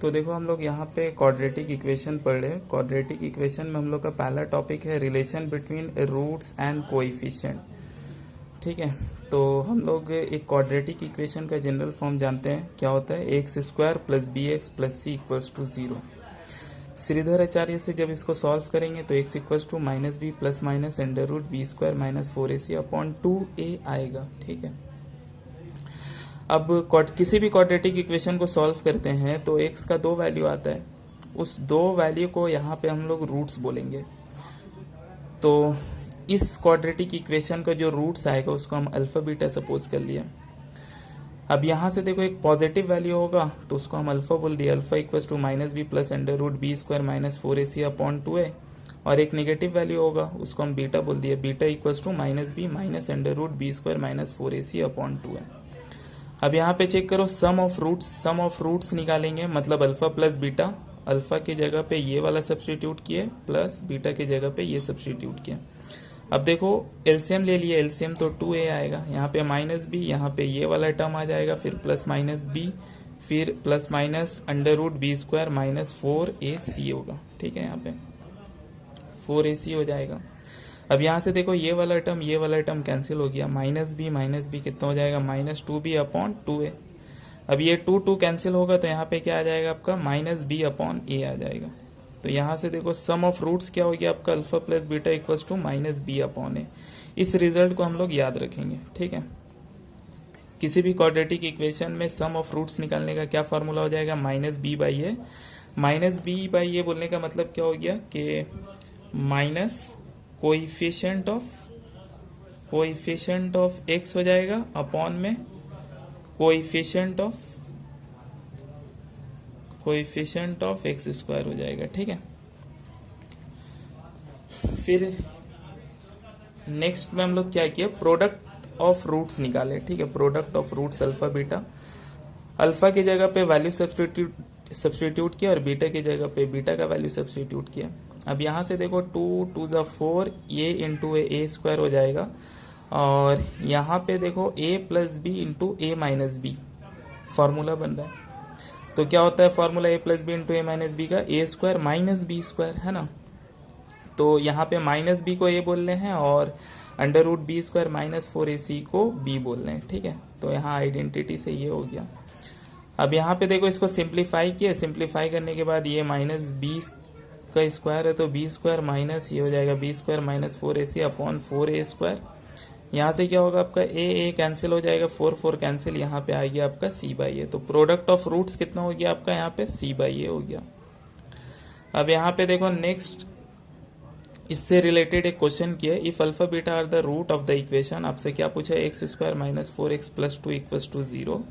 तो देखो हम लोग यहाँ पे क्वाड्रेटिक इक्वेशन पढ़ रहे हैं। क्वाड्रेटिक इक्वेशन में हम लोग का पहला टॉपिक है relation between roots and coefficient. ठीक है, तो हम लोग एक क्वाड्रेटिक इक्वेशन का जनरल फॉर्म जानते हैं, क्या होता है, X square plus B X plus C equals to 0। Shridhar Acharya से जब इसको सॉल्व करेंगे तो X equals to minus B plus minus under root B square minus 4ac upon 2a आएगा। ठीक है, अब किसी भी क्वाड्रेटिक इक्वेशन को सॉल्व करते हैं तो x का 2 वैल्यू आता है, उस 2 वैल्यू को यहाँ पे हम लोग रूट्स बोलेंगे। तो इस क्वाड्रेटिक इक्वेशन का जो रूट्स आएगा उसको हम अल्फा बीटा सपोज कर लिए। अब यहाँ से देखो एक पॉजिटिव वैल्यू होगा तो उसको हम अल्फा बोल दिए, alpha equals to minus B plus under root B square minus 4ac upon 2a। और एक नेगेटिव वैल्यू होगा उसको हम बीटा बोल दिए, beta equals to minus b minus under root B square minus 4ac upon 2a। अब यहाँ पे चेक करो सम ऑफ रूट्स निकालेंगे, मतलब अल्फा प्लस बीटा, अल्फा की जगह पे ये वाला सब्स्टिट्यूट किए प्लस बीटा की जगह पे ये सब्स्टिट्यूट किए। अब देखो एलसीएम ले लिए, एलसीएम तो 2a आएगा, यहाँ पे माइनस बी, यहाँ पे ये वाला टर्म आ जाएगा, फिर प्लस माइनस बी, फिर plus minus under root B square minus 4ac होगा। ठीक है, यहाँ पे 4ac हो जाएगा। अब यहाँ से देखो ये वाला टर्म कैंसिल हो गया, माइनस बी कितना हो जाएगा, माइनस 2b अपॉन 2a। अब ये 2 कैंसिल होगा तो यहाँ पे क्या आ जाएगा आपका, माइनस बी अपॉन a आ जाएगा। तो यहाँ से देखो सम ऑफ रूट्स क्या हो गया आपका, alpha plus beta equals to minus B upon A. इस रिजल्ट को हम लोग याद रखेंगे। ठीक है, किसी भी क्वाड्रेटिक इक्वेशन में सम ऑफ रूट्स निकालने का क्या फॉर्मूला हो जाएगा, minus B by A. Minus B by A बोलने का मतलब क्या हो गया कि माइनस कोएफिशिएंट ऑफ एक्स हो जाएगा अपॉन में कोएफिशिएंट ऑफ एक्स स्क्वायर हो जाएगा। ठीक है, फिर नेक्स्ट में हम लोग क्या किया, प्रोडक्ट ऑफ रूट्स निकाले। ठीक है, product of roots alpha beta, alpha की जगह पे वैल्यू सब्स्टिट्यूट किया और बीटा की जगह पे बीटा का वैल्यू सब्स्टिट्यूट किया। अब यहाँ से देखो 2 2 ज़ा 4 a इंटू ए स्क्वायर हो जाएगा, और यहाँ पे देखो a plus b into a minus b formula बन रहा है। तो क्या होता है formula a plus b into a minus b का, a square minus b square, है ना। तो यहाँ पे माइनस बी को a बोल रहे हैं और under root B square minus 4ac को b बोल रहे हैं। ठीक है, तो यहाँ आइडेंटिटी से ये हो गया। अब यहाँ पे देखो इसको सिंप्लीफाई किया, सिंप्लीफाई करने के बाद ये माइनस बी का स्क्वायर है तो बी स्क्वायर माइनस ये हो जाएगा b square minus 4ac upon 4a square. यहाँ से क्या होगा आपका ए कैंसिल हो जाएगा, 4 कैंसिल, यहाँ पे आ गया आपका c बाई ए। तो प्रोडक्ट ऑफ रूट्स कितना हो गया आपका, यहाँ पे c बाई ए हो गया। अब यहाँ पे देखो नेक्स्ट इससे रिलेटेड एक क्वेश्चन किया, if alpha beta are the root of the equation. आपसे क्या पूछा, x square minus 4x plus 2 equals to 0।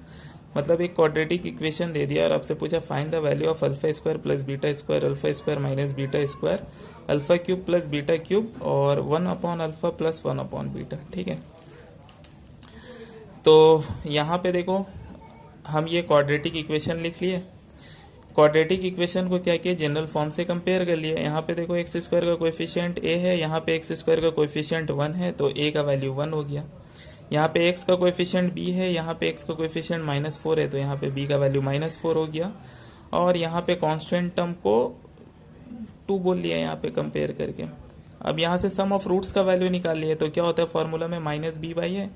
मतलब एक क्वाड्रेटिक इक्वेशन दे दिया और आपसे पूछा find the value of alpha square plus beta square, alpha square minus beta square, alpha cube plus beta cube और 1 upon alpha plus 1 upon beta. ठीक है, तो यहाँ पे देखो हम ये क्वाड्रेटिक इक्वेशन लिख लिए, क्वाड्रेटिक इक्वेशन को क्या किया, जनरल फॉर्म से कंपेयर कर लिया। यहाँ पे देखो एक्स स्क्वायर का कोएफिशिएंट a है, यहाँ पे एक्स स्क्वायर का कोएफिशिएंट 1 है तो a का वैल्यू 1 हो गया। यहाँ पे x का कोएफिशिएंट b है, यहाँ पे x का कोएफिशिएंट माइनस 4 है तो यहाँ पे b का वैल्यू माइनस 4 हो गया। और यहाँ पे कांस्टेंट टर्म को 2 बोल लिया यहाँ पे कंपेयर करके। अब यहाँ से सम ऑफ रूट्स का वैल्यू निकाल लिया तो क्या होता है फॉर्मूला में, minus B by a,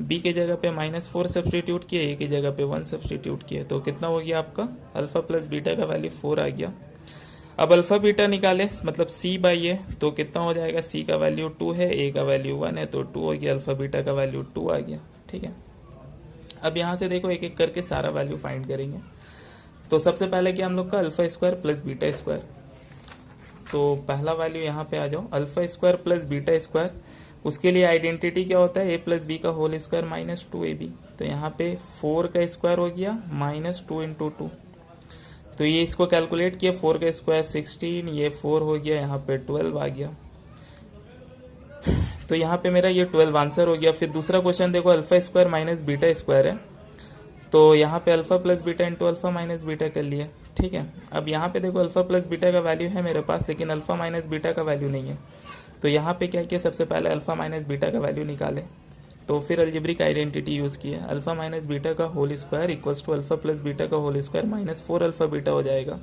b के जगह पे माइनस 4 सब्स्टिट्यूट किए, ए की जगह पे 1 सब्स्टिट्यूट किए, तो कितना हो गया आपका, अल्फा प्लस बीटा का वैल्यू 4 आ गया। अब अल्फा बीटा निकाले मतलब c बाई ए, तो कितना हो जाएगा, c का वैल्यू 2 है, a का वैल्यू 1 है तो 2 हो गया, अल्फा बीटा का वैल्यू 2 आ गया। ठीक है, अब यहाँ से देखो एक एक करके सारा वैल्यू फाइंड करेंगे। तो सबसे पहले क्या हम लोग का alpha square plus beta square, तो पहला वैल्यू यहाँ पे आ जाओ, alpha square plus beta square, उसके लिए आइडेंटिटी क्या होता है, a प्लस बी का होल स्क्वायर माइनस 2ab। तो यहाँ पे 4 का स्क्वायर हो गया माइनस 2 इंटू 2, तो ये इसको कैलकुलेट किया, 4 का स्क्वायर 16, ये 4 हो गया, यहाँ पे 12 आ गया। तो यहाँ पे मेरा ये 12 आंसर हो गया। फिर दूसरा क्वेश्चन देखो, alpha square minus beta square है, तो यहाँ पे alpha plus beta into alpha minus beta कर लिए। ठीक है, अब यहाँ पे देखो अल्फा प्लस बीटा का वैल्यू है मेरे पास, लेकिन अल्फा माइनस बीटा का वैल्यू नहीं है। तो यहाँ पे क्या किया, सबसे पहले अल्फा माइनस बीटा का वैल्यू निकाले। तो फिर अलजेब्रिक आइडेंटिटी यूज़ की है, अल्फा माइनस बीटा का whole square equals to alpha plus beta का whole square minus 4 alpha beta हो जाएगा।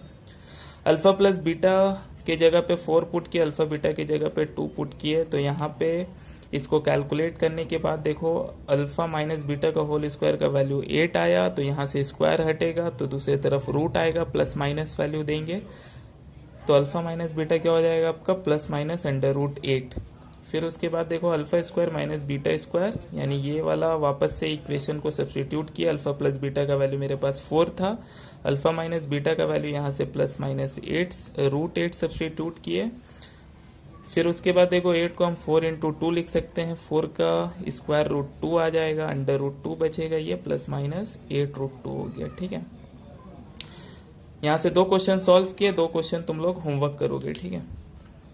अल्फा प्लस बीटा के जगह पे 4 पुट किए, अल्फा बीटा की जगह पे 2 पुट किए, तो यहाँ पे इसको कैलकुलेट करने के बाद देखो अल्फा माइनस बीटा का होल स्क्वायर का वैल्यू 8 आया, तो यहाँ से स्क्वायर हटेगा तो दूसरी तरफ रूट आएगा, प्लस माइनस वैल्यू देंगे तो अल्फा माइनस बीटा क्या हो जाएगा आपका प्लस माइनस अंडर रूट 8। फिर उसके बाद देखो alpha square minus beta square, यानी ये वाला वापस से इक्वेशन को सब्सटीट्यूट किया, अल्फा प्लस बीटा का वैल्यू मेरे पास 4 था, अल्फा माइनस बीटा का वैल्यू यहाँ से प्लस माइनस 8 रूट 8 सब्सटीट्यूट किए। फिर उसके बाद देखो 8 को हम 4 इंटू 2 लिख सकते हैं, 4 का स्क्वायर रूट 2 आ जाएगा, अंडर रूट 2 बचेगा, ये प्लस माइनस 8 रूट 2 हो गया। ठीक है, यहाँ से 2 क्वेश्चन सॉल्व किए, 2 क्वेश्चन तुम लोग होमवर्क करोगे। ठीक है।